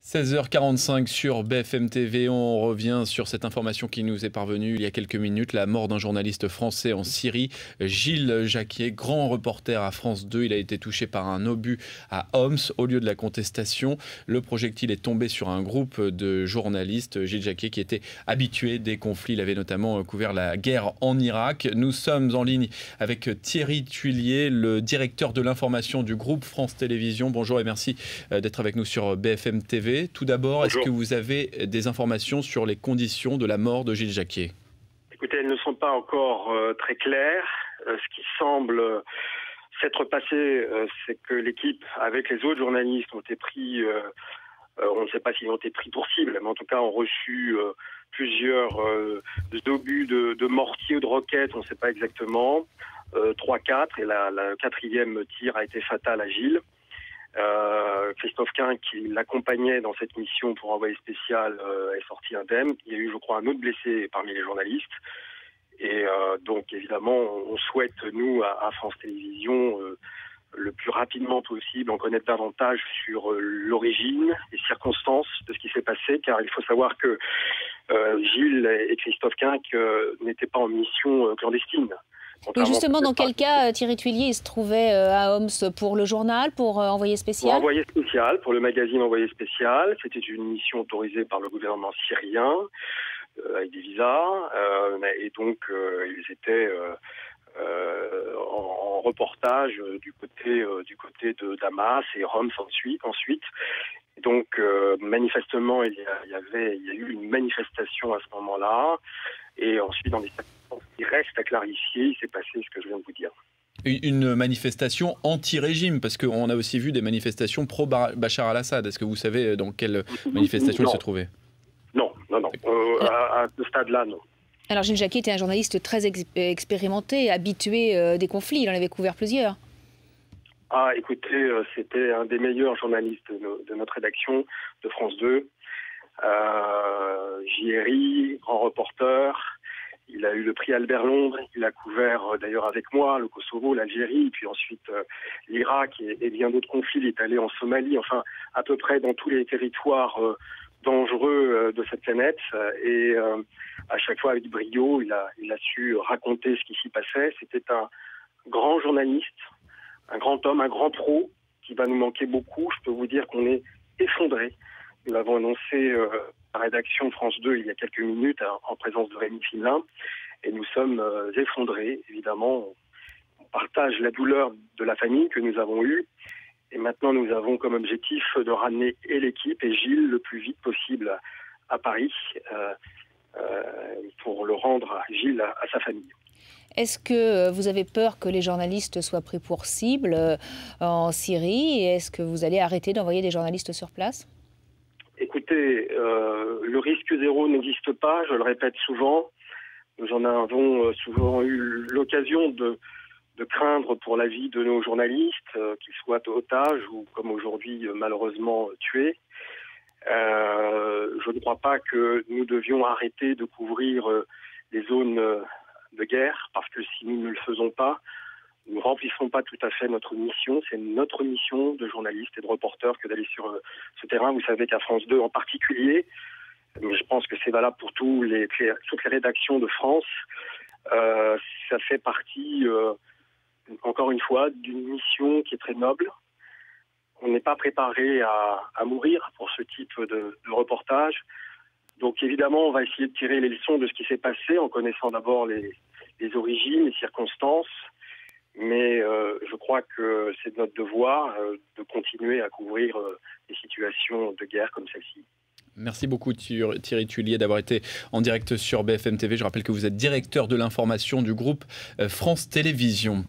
16h45 sur BFM TV, on revient sur cette information qui nous est parvenue il y a quelques minutes, la mort d'un journaliste français en Syrie, Gilles Jacquier, grand reporter à France 2. Il a été touché par un obus à Homs au lieu de la contestation. Le projectile est tombé sur un groupe de journalistes. Gilles Jacquier qui était habitué des conflits, il avait notamment couvert la guerre en Irak. Nous sommes en ligne avec Thierry Tuillier, le directeur de l'information du groupe France Télévisions. Bonjour et merci d'être avec nous sur BFM TV. Tout d'abord, est-ce que vous avez des informations sur les conditions de la mort de Gilles Jacquier? Écoutez, elles ne sont pas encore très claires. Ce qui semble s'être passé, c'est que l'équipe, avec les autres journalistes, ont été pris, on ne sait pas s'ils ont été pris pour cible, mais en tout cas ont reçu plusieurs obus de mortiers ou de roquettes, on ne sait pas exactement, 3-4, et la quatrième tir a été fatal à Gilles. Christophe Quint, qui l'accompagnait dans cette mission pour envoyé spécial, est sorti indemne. Il y a eu, je crois, un autre blessé parmi les journalistes. Et donc, évidemment, on souhaite, nous, à France Télévisions, le plus rapidement possible, en connaître davantage sur l'origine, les circonstances de ce qui s'est passé, car il faut savoir que Gilles et Christophe Quint n'étaient pas en mission clandestine. Oui, justement, dans quel cas Thierry Tuillier il se trouvait à Homs pour le journal, pour Envoyé spécial? Pour Envoyé spécial, pour le magazine Envoyé spécial. C'était une mission autorisée par le gouvernement syrien, avec des visas. Et donc, ils étaient en reportage du côté de Damas et Homs ensuite. Donc, manifestement, il y a eu une manifestation à ce moment-là. Et ensuite, dans les circonstances qui restent à clarifier, il s'est passé ce que je viens de vous dire. Une manifestation anti-régime, parce qu'on a aussi vu des manifestations pro-Bachar al-Assad. Est-ce que vous savez dans quelle manifestation il se trouvait? Non. À ce stade-là, non. Alors, Gilles Jacquier était un journaliste très expérimenté, habitué des conflits. Il en avait couvert plusieurs. Ah, écoutez, c'était un des meilleurs journalistes de notre rédaction de France 2. JRI, grand reporter. Il a eu le prix Albert Londres. Il a couvert d'ailleurs avec moi le Kosovo, l'Algérie, puis ensuite l'Irak et bien d'autres conflits. Il est allé en Somalie, enfin à peu près dans tous les territoires dangereux de cette planète. Et à chaque fois avec brio, il a su raconter ce qui s'y passait. C'était un grand journaliste, un grand homme, un grand pro qui va nous manquer beaucoup. Je peux vous dire qu'on est effondré. Nous l'avons annoncé à la rédaction France 2 il y a quelques minutes en présence de Rémi Finlin. Et nous sommes effondrés, évidemment. On partage la douleur de la famille que nous avons eue. Et maintenant, nous avons comme objectif de ramener et l'équipe et Gilles le plus vite possible à Paris pour le rendre, Gilles, à sa famille. Est-ce que vous avez peur que les journalistes soient pris pour cible en Syrie? Et est-ce que vous allez arrêter d'envoyer des journalistes sur place? Écoutez, le risque zéro n'existe pas, je le répète souvent. Nous en avons souvent eu l'occasion de craindre pour la vie de nos journalistes, qu'ils soient otages ou, comme aujourd'hui, malheureusement tués. Je ne crois pas que nous devions arrêter de couvrir les zones de guerre, parce que si nous ne le faisons pas, nous ne remplissons pas tout à fait notre mission. C'est notre mission de journaliste et de reporter que d'aller sur ce terrain. Vous savez qu'à France 2 en particulier, mais je pense que c'est valable pour toutes les rédactions de France, ça fait partie, encore une fois, d'une mission qui est très noble. On n'est pas préparé à mourir pour ce type de reportage. Donc évidemment, on va essayer de tirer les leçons de ce qui s'est passé en connaissant d'abord les origines, les circonstances. Mais je crois que c'est notre devoir de continuer à couvrir des situations de guerre comme celle-ci. Merci beaucoup Thierry Tuillier d'avoir été en direct sur BFM TV. Je rappelle que vous êtes directeur de l'information du groupe France Télévisions.